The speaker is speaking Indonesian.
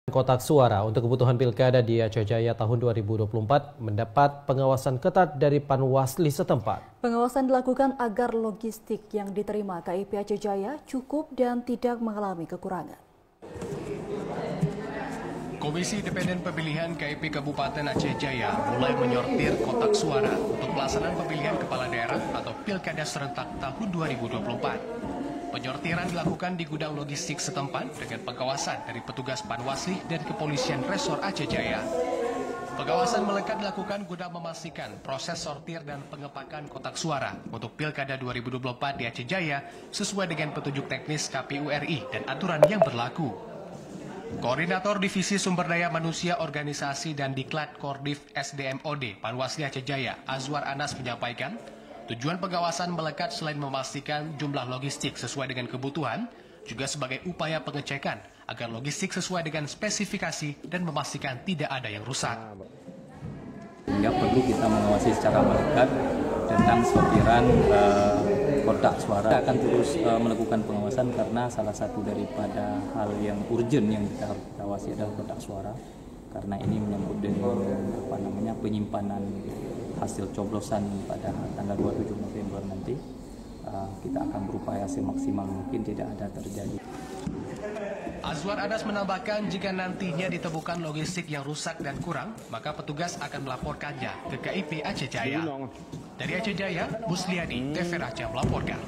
Kotak suara untuk kebutuhan pilkada di Aceh Jaya tahun 2024 mendapat pengawasan ketat dari Panwasli setempat. Pengawasan dilakukan agar logistik yang diterima KIP Aceh Jaya cukup dan tidak mengalami kekurangan. Komisi Independen Pemilihan KIP Kabupaten Aceh Jaya mulai menyortir kotak suara untuk pelaksanaan pemilihan kepala daerah atau pilkada serentak tahun 2024. Penyortiran dilakukan di gudang logistik setempat dengan pengawasan dari petugas Panwasli dan Kepolisian Resor Aceh Jaya. Pengawasan melekat dilakukan guna memastikan proses sortir dan pengepakan kotak suara untuk Pilkada 2024 di Aceh Jaya sesuai dengan petunjuk teknis KPU RI dan aturan yang berlaku. Koordinator Divisi Sumber Daya Manusia Organisasi dan Diklat Kordif SDMOD Panwasli Aceh Jaya, Azwar Anas menyampaikan, tujuan pengawasan melekat selain memastikan jumlah logistik sesuai dengan kebutuhan, juga sebagai upaya pengecekan agar logistik sesuai dengan spesifikasi dan memastikan tidak ada yang rusak. Sehingga perlu kita mengawasi secara melekat tentang sortiran kotak suara. Kita akan terus melakukan pengawasan karena salah satu daripada hal yang urgent yang kita harus awasi adalah kotak suara. Karena ini menyangkut dengan penyimpanan hasil coblosan pada tanggal 27 November nanti. Kita akan berupaya semaksimal mungkin tidak ada terjadi. Azwar Anas menambahkan jika nantinya ditemukan logistik yang rusak dan kurang, maka petugas akan melaporkannya ke KIP Aceh Jaya. Dari Aceh Jaya, Musliani, TV Aceh melaporkan.